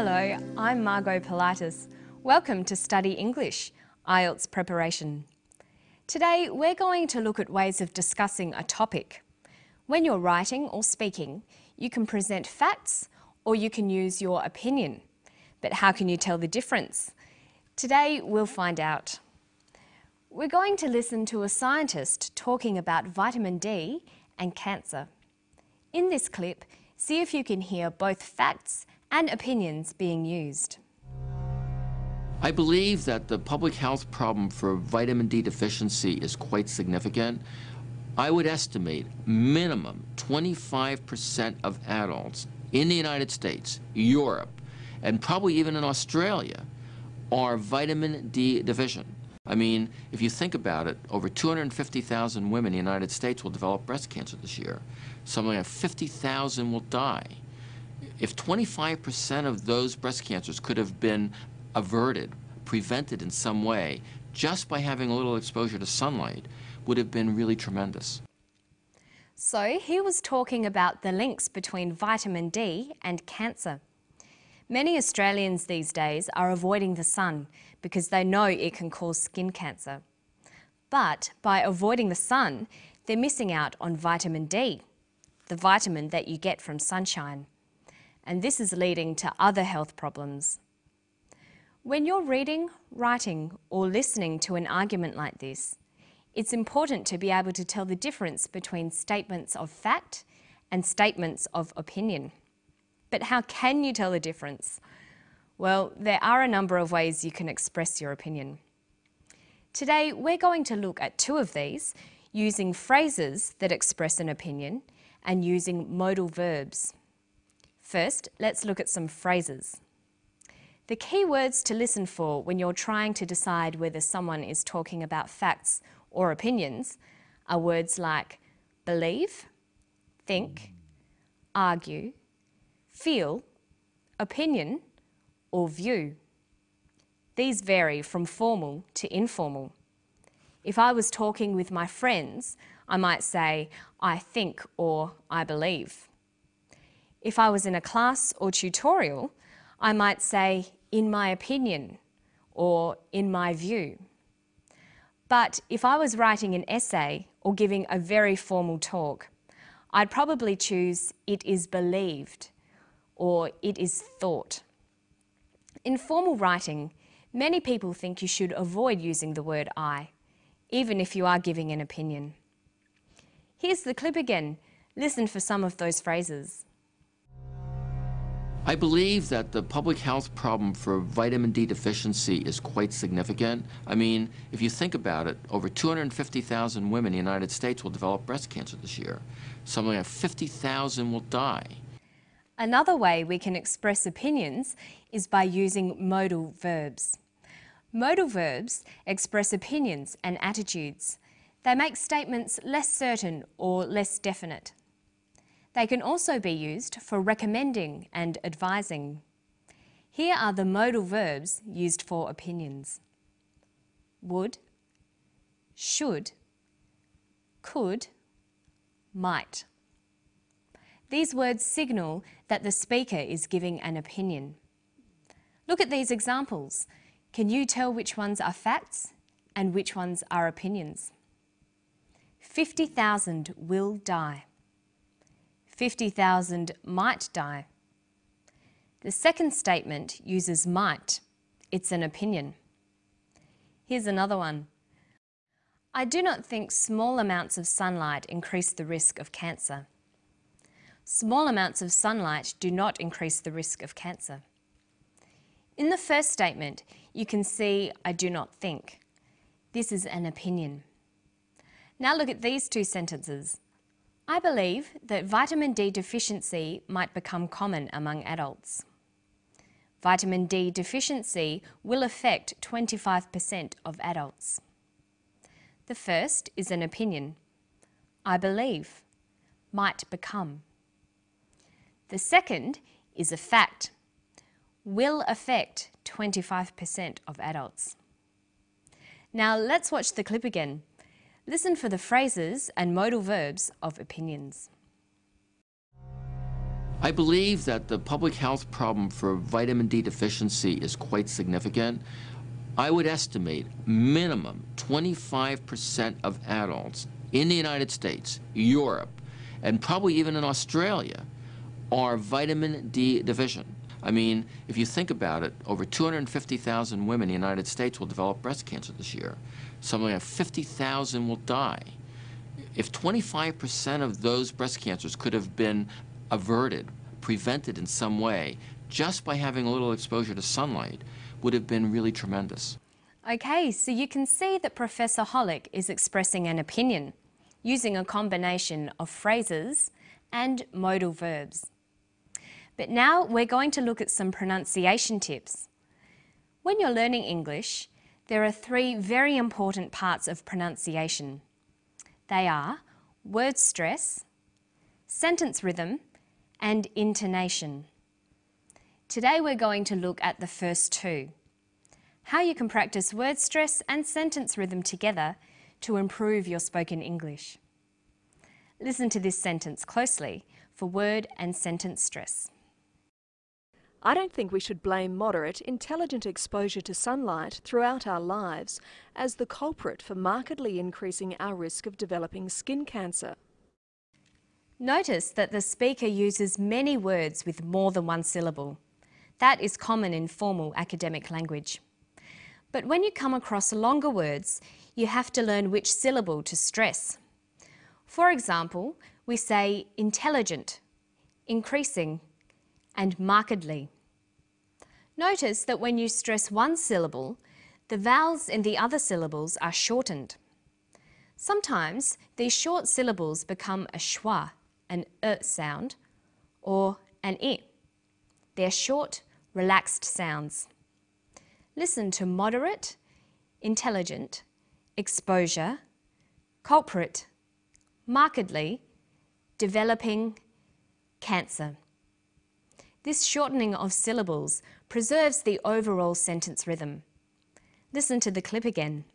Hello, I'm Margot Pilatus. Welcome to Study English, IELTS preparation. Today we're going to look at ways of discussing a topic. When you're writing or speaking, you can present facts or you can use your opinion. But how can you tell the difference? Today we'll find out. We're going to listen to a scientist talking about vitamin D and cancer. In this clip, see if you can hear both facts and opinions being used. I believe that the public health problem for vitamin D deficiency is quite significant. I would estimate minimum 25% of adults in the United States, Europe, and probably even in Australia are vitamin D deficient. I mean, if you think about it, over 250,000 women in the United States will develop breast cancer this year. Something like 50,000 will die. If 25% of those breast cancers could have been averted, prevented in some way, just by having a little exposure to sunlight, would have been really tremendous. So he was talking about the links between vitamin D and cancer. Many Australians these days are avoiding the sun because they know it can cause skin cancer. But by avoiding the sun, they're missing out on vitamin D, the vitamin that you get from sunshine. And this is leading to other health problems. When you're reading, writing, or listening to an argument like this, it's important to be able to tell the difference between statements of fact and statements of opinion. But how can you tell the difference? Well, there are a number of ways you can express your opinion. Today, we're going to look at two of these, using phrases that express an opinion and using modal verbs. First, let's look at some phrases. The key words to listen for when you're trying to decide whether someone is talking about facts or opinions are words like believe, think, argue, feel, opinion, or view. These vary from formal to informal. If I was talking with my friends, I might say, I think or I believe. If I was in a class or tutorial, I might say, in my opinion, or in my view. But if I was writing an essay or giving a very formal talk, I'd probably choose, it is believed, or it is thought. In formal writing, many people think you should avoid using the word I, even if you are giving an opinion. Here's the clip again. Listen for some of those phrases. I believe that the public health problem for vitamin D deficiency is quite significant. I mean, if you think about it, over 250,000 women in the United States will develop breast cancer this year. Something like 50,000 will die. Another way we can express opinions is by using modal verbs. Modal verbs express opinions and attitudes. They make statements less certain or less definite. They can also be used for recommending and advising. Here are the modal verbs used for opinions. Would, should, could, might. These words signal that the speaker is giving an opinion. Look at these examples. Can you tell which ones are facts and which ones are opinions? 50,000 will die. 50,000 might die. The second statement uses might. It's an opinion. Here's another one. I do not think small amounts of sunlight increase the risk of cancer. Small amounts of sunlight do not increase the risk of cancer. In the first statement, you can see I do not think. This is an opinion. Now look at these two sentences. I believe that vitamin D deficiency might become common among adults. Vitamin D deficiency will affect 25% of adults. The first is an opinion. I believe, might become. The second is a fact. Will affect 25% of adults. Now let's watch the clip again. Listen for the phrases and modal verbs of opinions. I believe that the public health problem for vitamin D deficiency is quite significant. I would estimate minimum 25% of adults in the United States, Europe, and probably even in Australia are vitamin D deficient. I mean, if you think about it, over 250,000 women in the United States will develop breast cancer this year. Something like 50,000 will die. If 25% of those breast cancers could have been averted, prevented in some way, just by having a little exposure to sunlight, would have been really tremendous. Okay, so you can see that Professor Hollick is expressing an opinion using a combination of phrases and modal verbs. But now we're going to look at some pronunciation tips. When you're learning English, there are three very important parts of pronunciation. They are word stress, sentence rhythm, and intonation. Today we're going to look at the first two, how you can practice word stress and sentence rhythm together to improve your spoken English. Listen to this sentence closely for word and sentence stress. I don't think we should blame moderate, intelligent exposure to sunlight throughout our lives as the culprit for markedly increasing our risk of developing skin cancer. Notice that the speaker uses many words with more than one syllable. That is common in formal academic language. But when you come across longer words, you have to learn which syllable to stress. For example, we say intelligent, increasing, and markedly. Notice that when you stress one syllable, the vowels in the other syllables are shortened. Sometimes these short syllables become a schwa, an sound, or an I. They're short, relaxed sounds. Listen to moderate, intelligent, exposure, culprit, markedly, developing, cancer. This shortening of syllables preserves the overall sentence rhythm. Listen to the clip again.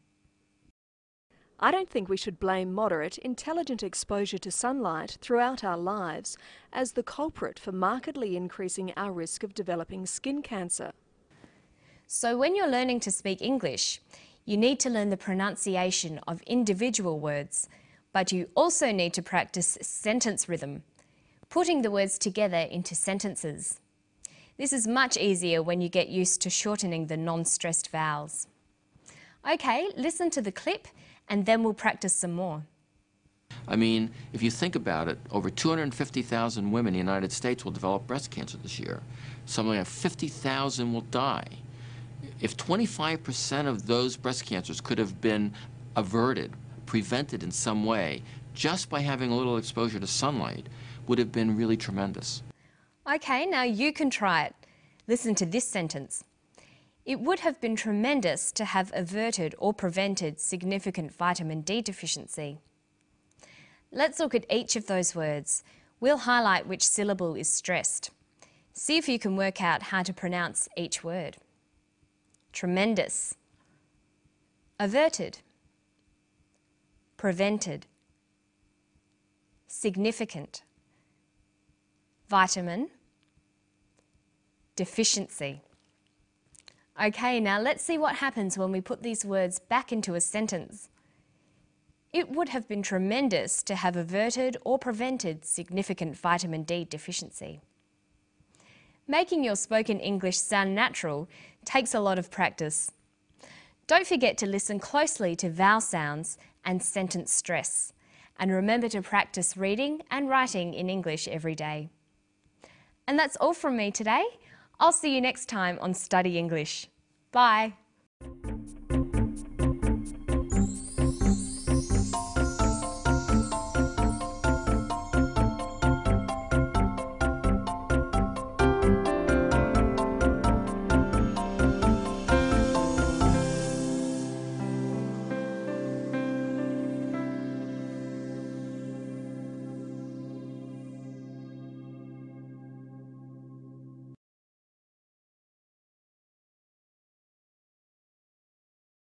I don't think we should blame moderate, intelligent exposure to sunlight throughout our lives as the culprit for markedly increasing our risk of developing skin cancer. So when you're learning to speak English, you need to learn the pronunciation of individual words, but you also need to practice sentence rhythm, putting the words together into sentences. This is much easier when you get used to shortening the non-stressed vowels. Okay, listen to the clip and then we'll practice some more. I mean, if you think about it, over 250,000 women in the United States will develop breast cancer this year. Something like 50,000 will die. If 25% of those breast cancers could have been averted, prevented in some way, just by having a little exposure to sunlight, would have been really tremendous. Okay, now you can try it. Listen to this sentence. It would have been tremendous to have averted or prevented significant vitamin D deficiency. Let's look at each of those words. We'll highlight which syllable is stressed. See if you can work out how to pronounce each word. Tremendous, averted, prevented, significant, vitamin, deficiency. Okay, now let's see what happens when we put these words back into a sentence. It would have been tremendous to have averted or prevented significant vitamin D deficiency. Making your spoken English sound natural takes a lot of practice. Don't forget to listen closely to vowel sounds and sentence stress. And remember to practice reading and writing in English every day. And that's all from me today. I'll see you next time on Study English. Bye.